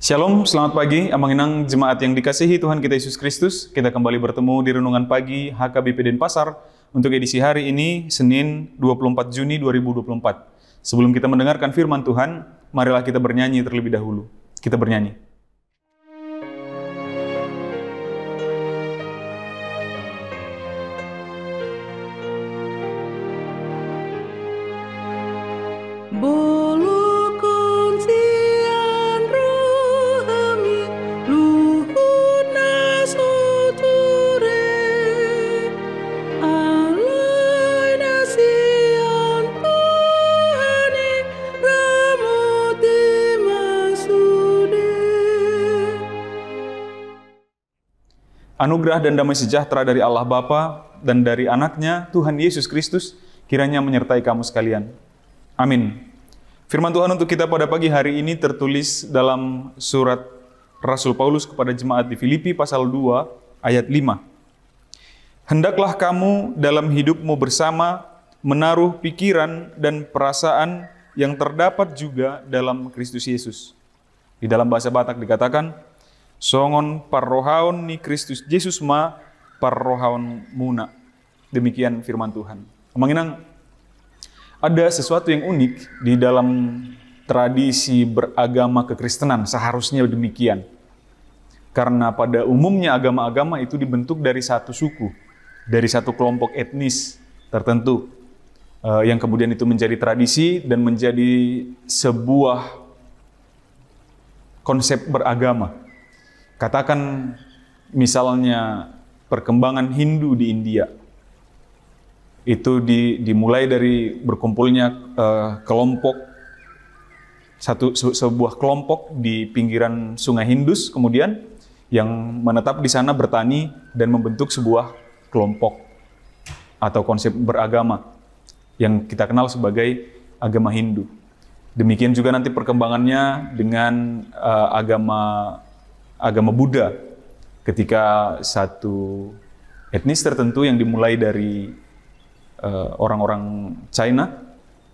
Shalom, selamat pagi, Amanginang jemaat yang dikasihi Tuhan kita Yesus Kristus. Kita kembali bertemu di Renungan Pagi HKBP Denpasar untuk edisi hari ini, Senin 24 Juni 2024. Sebelum kita mendengarkan firman Tuhan, marilah kita bernyanyi terlebih dahulu. Kita bernyanyi. Anugerah dan damai sejahtera dari Allah Bapa dan dari anaknya Tuhan Yesus Kristus kiranya menyertai kamu sekalian. Amin. Firman Tuhan untuk kita pada pagi hari ini tertulis dalam surat Rasul Paulus kepada jemaat di Filipi pasal 2 ayat 5. Hendaklah kamu dalam hidupmu bersama menaruh pikiran dan perasaan yang terdapat juga dalam Kristus Yesus. Di dalam bahasa Batak dikatakan, songon parrohaon ni Kristus Yesus ma parrohaon muna. Demikian firman Tuhan. Menginang ada sesuatu yang unik di dalam tradisi beragama kekristenan, seharusnya demikian. Karena pada umumnya agama-agama itu dibentuk dari satu suku, dari satu kelompok etnis tertentu, yang kemudian itu menjadi tradisi dan menjadi sebuah konsep beragama. Katakan misalnya perkembangan Hindu di India, itu dimulai dari berkumpulnya kelompok, sebuah kelompok di pinggiran sungai Indus kemudian yang menetap di sana bertani dan membentuk sebuah kelompok atau konsep beragama yang kita kenal sebagai agama Hindu. Demikian juga nanti perkembangannya dengan agama Buddha, ketika satu etnis tertentu yang dimulai dari orang-orang China,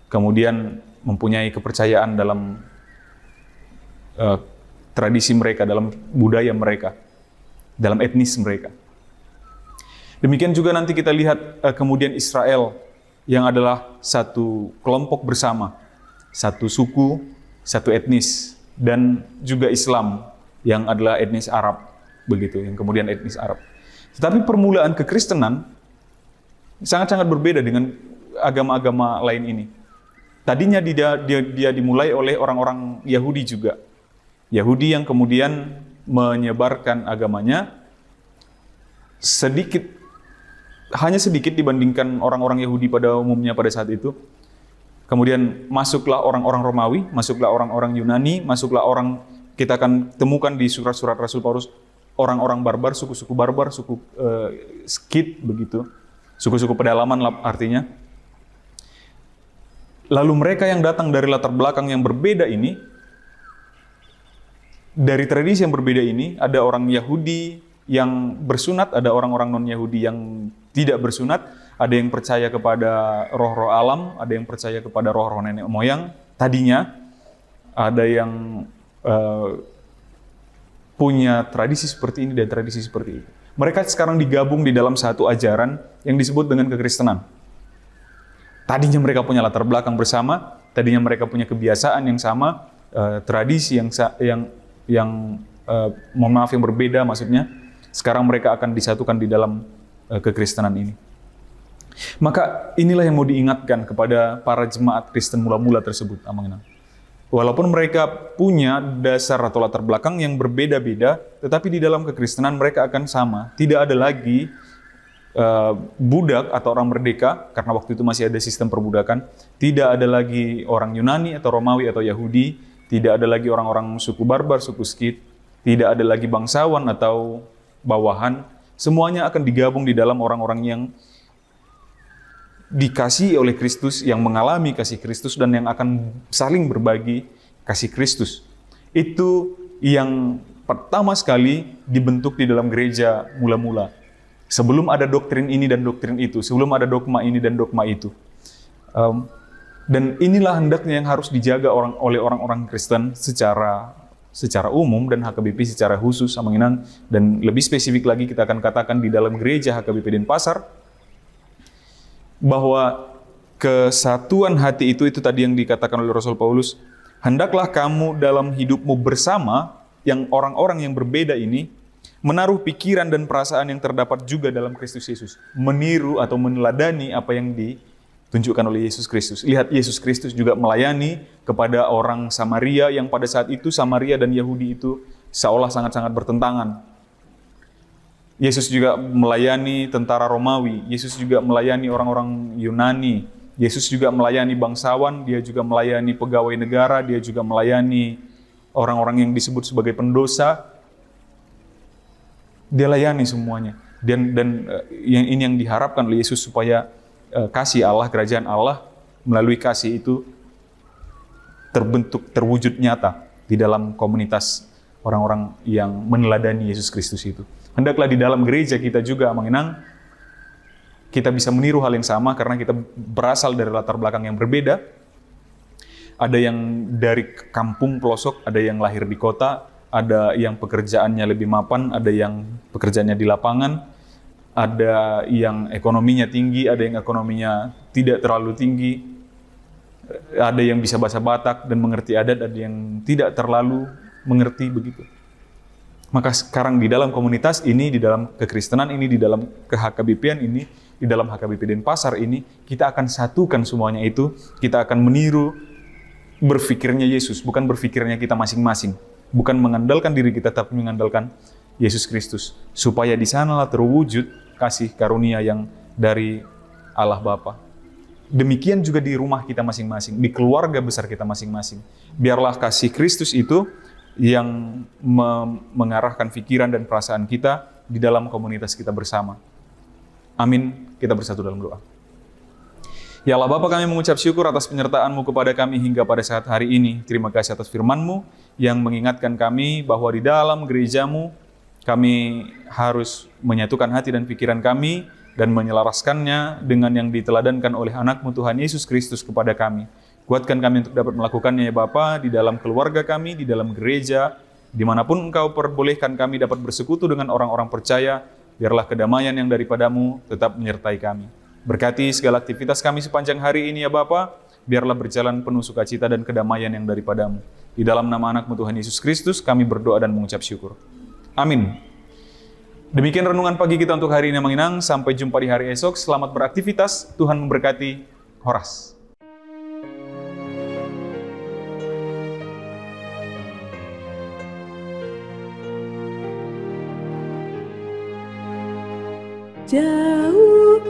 kemudian mempunyai kepercayaan dalam tradisi mereka, dalam budaya mereka, dalam etnis mereka. Demikian juga nanti kita lihat kemudian Israel, yang adalah satu kelompok bersama, satu suku, satu etnis, dan juga Islam, yang adalah etnis Arab, begitu, yang kemudian etnis Arab. Tetapi permulaan kekristenan sangat-sangat berbeda dengan agama-agama lain ini. Tadinya dia dimulai oleh orang-orang Yahudi juga. Yahudi yang kemudian menyebarkan agamanya hanya sedikit dibandingkan orang-orang Yahudi pada umumnya pada saat itu. Kemudian masuklah orang-orang Romawi, masuklah orang-orang Yunani, masuklah orang, kita akan temukan di surat-surat Rasul Paulus, orang-orang barbar, suku-suku barbar, suku Skit, begitu. Suku-suku pedalaman artinya. Lalu mereka yang datang dari latar belakang yang berbeda ini, dari tradisi yang berbeda ini, ada orang Yahudi yang bersunat, ada orang-orang non-Yahudi yang tidak bersunat, ada yang percaya kepada roh-roh alam, ada yang percaya kepada roh-roh nenek moyang. Tadinya ada yang punya tradisi seperti ini dan tradisi seperti itu. Mereka sekarang digabung di dalam satu ajaran yang disebut dengan kekristenan. Tadinya mereka punya latar belakang bersama, tadinya mereka punya kebiasaan yang sama, tradisi yang mohon maaf yang berbeda maksudnya. Sekarang mereka akan disatukan di dalam kekristenan ini. Maka inilah yang mau diingatkan kepada para jemaat Kristen mula-mula tersebut, Amanginang. Walaupun mereka punya dasar atau latar belakang yang berbeda-beda, tetapi di dalam kekristenan mereka akan sama. Tidak ada lagi budak atau orang merdeka, karena waktu itu masih ada sistem perbudakan. Tidak ada lagi orang Yunani atau Romawi atau Yahudi. Tidak ada lagi orang-orang suku barbar, suku Skit. Tidak ada lagi bangsawan atau bawahan. Semuanya akan digabung di dalam orang-orang yang dikasihi oleh Kristus, yang mengalami kasih Kristus dan yang akan saling berbagi kasih Kristus. Itu yang pertama sekali dibentuk di dalam gereja mula-mula. Sebelum ada doktrin ini dan doktrin itu, sebelum ada dogma ini dan dogma itu. Dan inilah hendaknya yang harus dijaga oleh orang-orang Kristen secara secara umum dan HKBP secara khusus Samanginang, dan lebih spesifik lagi kita akan katakan di dalam gereja HKBP Denpasar, bahwa kesatuan hati itu tadi yang dikatakan oleh Rasul Paulus, hendaklah kamu dalam hidupmu bersama yang orang-orang yang berbeda ini menaruh pikiran dan perasaan yang terdapat juga dalam Kristus Yesus, meniru atau meneladani apa yang ditunjukkan oleh Yesus Kristus. Lihat, Yesus Kristus juga melayani kepada orang Samaria yang pada saat itu Samaria dan Yahudi itu seolah sangat-sangat bertentangan. Yesus juga melayani tentara Romawi, Yesus juga melayani orang-orang Yunani, Yesus juga melayani bangsawan, dia juga melayani pegawai negara, dia juga melayani orang-orang yang disebut sebagai pendosa. Dia layani semuanya. Dan ini yang diharapkan oleh Yesus, supaya kasih Allah, kerajaan Allah melalui kasih itu terwujud nyata di dalam komunitas orang-orang yang meneladani Yesus Kristus itu. Hendaklah di dalam gereja kita juga, Manginang, kita bisa meniru hal yang sama karena kita berasal dari latar belakang yang berbeda. Ada yang dari kampung pelosok, ada yang lahir di kota, ada yang pekerjaannya lebih mapan, ada yang pekerjaannya di lapangan, ada yang ekonominya tinggi, ada yang ekonominya tidak terlalu tinggi, ada yang bisa bahasa Batak dan mengerti adat, ada yang tidak terlalu mengerti begitu. Maka sekarang di dalam komunitas ini, di dalam kekristenan ini, di dalam ke-HKBP-an ini, di dalam HKBP Denpasar ini, kita akan satukan semuanya itu, kita akan meniru berfikirnya Yesus, bukan berfikirnya kita masing-masing. Bukan mengandalkan diri kita, tapi mengandalkan Yesus Kristus. Supaya di sanalah terwujud kasih karunia yang dari Allah Bapa. Demikian juga di rumah kita masing-masing, di keluarga besar kita masing-masing. Biarlah kasih Kristus itu yang mengarahkan pikiran dan perasaan kita di dalam komunitas kita bersama. Amin. Kita bersatu dalam doa. Ya Allah Bapa, kami mengucap syukur atas penyertaan-Mu kepada kami hingga pada saat hari ini. Terima kasih atas firman-Mu yang mengingatkan kami bahwa di dalam gereja-Mu kami harus menyatukan hati dan pikiran kami dan menyelaraskannya dengan yang diteladankan oleh anak-Mu Tuhan Yesus Kristus kepada kami. Kuatkan kami untuk dapat melakukannya ya Bapa, di dalam keluarga kami, di dalam gereja, dimanapun Engkau perbolehkan kami dapat bersekutu dengan orang-orang percaya, biarlah kedamaian yang daripada-Mu tetap menyertai kami. Berkati segala aktivitas kami sepanjang hari ini ya Bapa, biarlah berjalan penuh sukacita dan kedamaian yang daripada-Mu. Di dalam nama anak-Mu Tuhan Yesus Kristus kami berdoa dan mengucap syukur. Amin. Demikian renungan pagi kita untuk hari ini Manginang. Sampai jumpa di hari esok. Selamat beraktivitas. Tuhan memberkati. Horas. Jauh